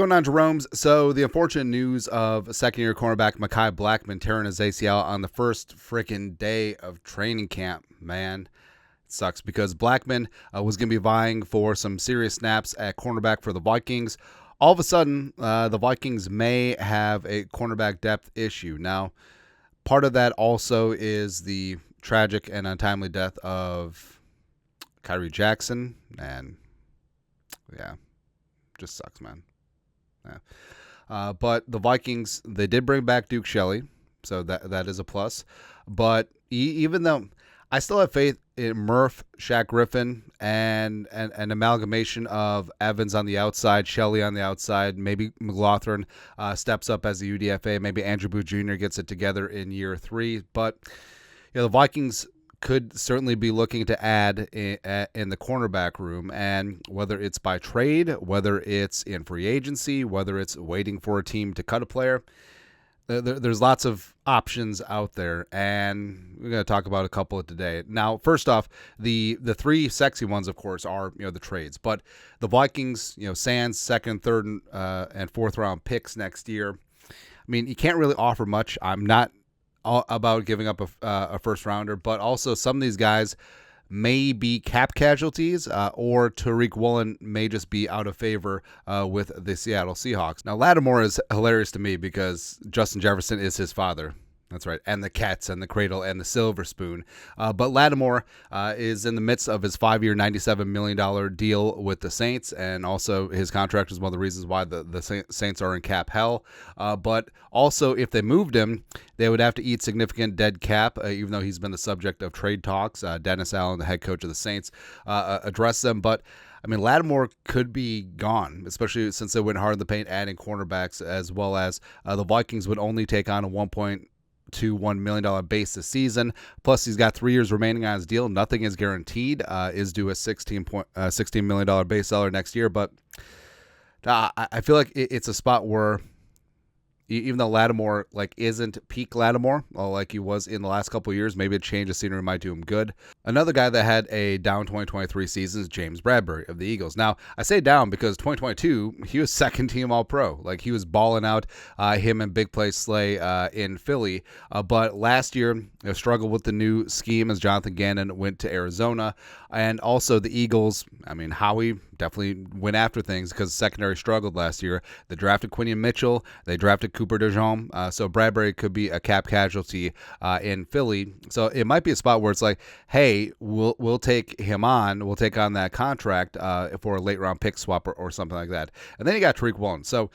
going on, Jerome's? So the unfortunate news of second-year cornerback Mekhi Blackmon tearing his ACL on the first freaking day of training camp, man. It sucks because Blackmon was going to be vying for some serious snaps at cornerback for the Vikings. All of a sudden, the Vikings may have a cornerback depth issue. Now, part of that also is the tragic and untimely death of Kyrie Jackson, and yeah, just sucks, man. Yeah. But the Vikings, they did bring back Duke Shelley, so that is a plus. But even though I still have faith in Murph, Shaq Griffin, and an amalgamation of Evans on the outside, Shelley on the outside, maybe McLaughlin steps up as the UDFA, maybe Andrew Booth Jr. gets it together in year 3. But the Vikings could certainly be looking to add in the cornerback room, and whether it's by trade, whether it's in free agency, whether it's waiting for a team to cut a player, there's lots of options out there, and we're going to talk about a couple today. Now, first off, the three sexy ones, of course, are the trades, but the Vikings, sans second, third, and fourth round picks next year. I mean, you can't really offer much. I'm not about giving up a first rounder, but also some of these guys may be cap casualties, or Tariq Woolen may just be out of favor with the Seattle Seahawks. Now, Lattimore is hilarious to me because Justin Jefferson is his father. That's right. And the Cats and the Cradle and the Silver Spoon. But Lattimore is in the midst of his 5-year, $97 million deal with the Saints. And also his contract is one of the reasons why the Saints are in cap hell. But also, if they moved him, they would have to eat significant dead cap, even though he's been the subject of trade talks. Dennis Allen, the head coach of the Saints, addressed them. But I mean, Lattimore could be gone, especially since they went hard in the paint, adding cornerbacks, as well as the Vikings would only take on a $1.21 million base this season. Plus, he's got 3 years remaining on his deal. Nothing is guaranteed. Is due a $16 million base salary next year. But I feel like it's a spot where, even though Lattimore isn't peak Lattimore like he was in the last couple of years, maybe a change of scenery might do him good. Another guy that had a down 2023 season is James Bradbury of the Eagles. Now, I say down because 2022, he was second team All-Pro. He was balling out, him and Big Play Slay in Philly. But last year, struggled with the new scheme as Jonathan Gannon went to Arizona. And also the Eagles, I mean, Howie definitely went after things because the secondary struggled last year. They drafted Quinion Mitchell. They drafted Cooper DeJean. So Bradbury could be a cap casualty in Philly. So it might be a spot where it's like, hey, we'll take him on. We'll take on that contract for a late round pick swap or something like that. And then you got Tariq Woolen. So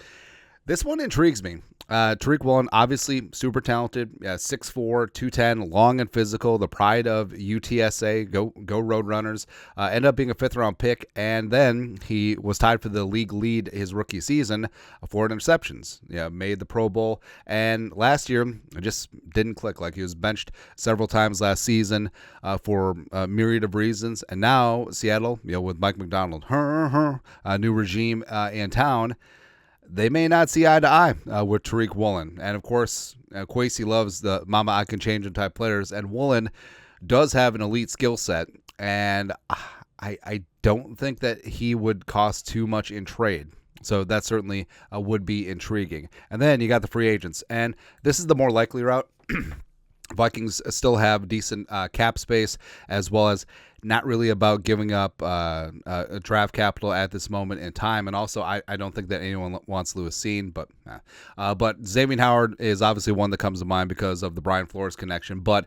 this one intrigues me. Tariq Woolen, obviously super talented, 6'4", 210, long and physical, the pride of UTSA, go Roadrunners, ended up being a fifth-round pick, and then he was tied for the league lead his rookie season, 4 interceptions, made the Pro Bowl, and last year it just didn't click. He was benched several times last season for a myriad of reasons, and now Seattle, with Mike McDonald, a new regime in town, they may not see eye to eye with Tariq Woolen. And, of course, Kwesi loves the mama I can change him type players. And Woolen does have an elite skill set. And I don't think that he would cost too much in trade. So that certainly would be intriguing. And then you got the free agents. And this is the more likely route. Vikings still have decent cap space, as well as not really about giving up draft capital at this moment in time. And also, I don't think that anyone wants Lewis Cine, but Xavier Howard is obviously one that comes to mind because of the Brian Flores connection. But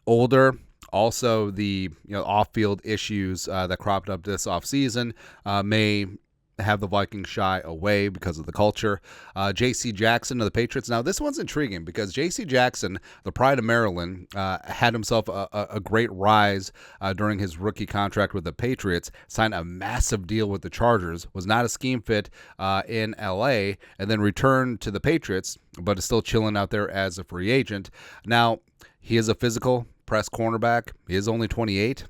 older, also the off-field issues that cropped up this offseason may have the Vikings shy away because of the culture. J.C. Jackson of the Patriots. Now, this one's intriguing because J.C. Jackson, the pride of Maryland, had himself a great rise during his rookie contract with the Patriots, signed a massive deal with the Chargers, was not a scheme fit in L.A., and then returned to the Patriots, but is still chilling out there as a free agent. Now, he is a physical press cornerback. He is only 28.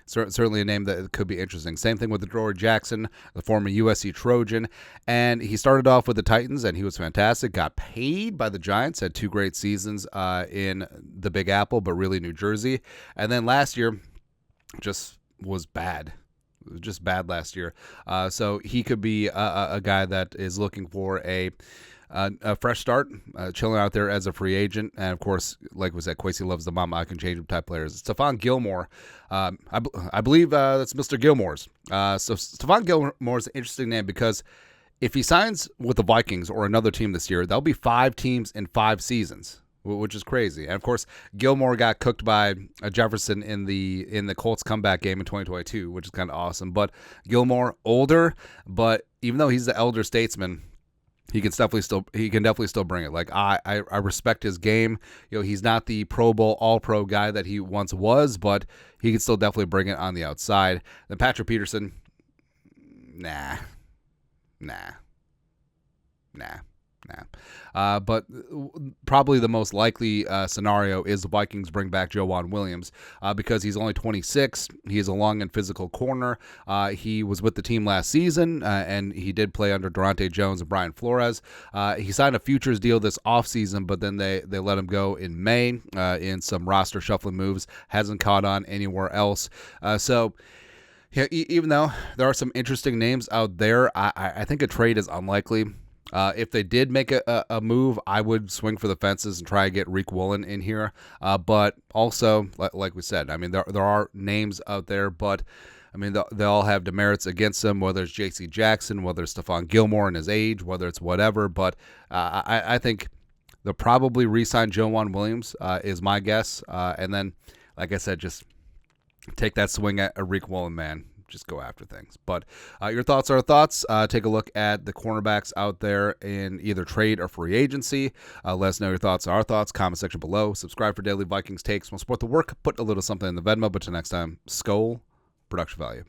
Certainly a name that could be interesting. Same thing with Adoree Jackson, the former USC Trojan. And he started off with the Titans, and he was fantastic. Got paid by the Giants, had 2 great seasons in the Big Apple, but really New Jersey. And then last year just was bad. just bad last year. So he could be a guy that is looking for a fresh start, chilling out there as a free agent. And, of course, like we said, Kwesi loves the mama I can change him type players. Stephon Gilmore, I believe that's Mr. Gilmore's. So Stephon Gilmore is an interesting name because if he signs with the Vikings or another team this year, that'll be 5 teams in 5 seasons, which is crazy. And, of course, Gilmore got cooked by Jefferson in the Colts comeback game in 2022, which is kind of awesome. But Gilmore, older, but even though he's the elder statesman, he can definitely still bring it. Like I respect his game. He's not the Pro Bowl All-Pro guy that he once was, but he can still definitely bring it on the outside. Then Patrick Peterson, nah. But probably the most likely scenario is the Vikings bring back Joejuan Williams because he's only 26. He is a long and physical corner. He was with the team last season, and he did play under Durante Jones and Brian Flores. He signed a futures deal this offseason, but then they let him go in May in some roster shuffling moves. Hasn't caught on anywhere else. So yeah, even though there are some interesting names out there, I think a trade is unlikely. If they did make a move, I would swing for the fences and try to get Reek Woolen in here. But also, like we said, I mean, there are names out there, but I mean, they all have demerits against them, whether it's J.C. Jackson, whether it's Stephon Gilmore and his age, whether it's whatever. But I think they'll probably re-sign Joejuan Williams is my guess. And then, like I said, just take that swing at a Reek Woolen, man. Just go after things. But your thoughts are thoughts. Take a look at the cornerbacks out there in either trade or free agency. Let us know your thoughts, our thoughts. Comment section below. Subscribe for daily Vikings takes. We'll support the work. Put a little something in the Venmo. But till next time, Skol, production value.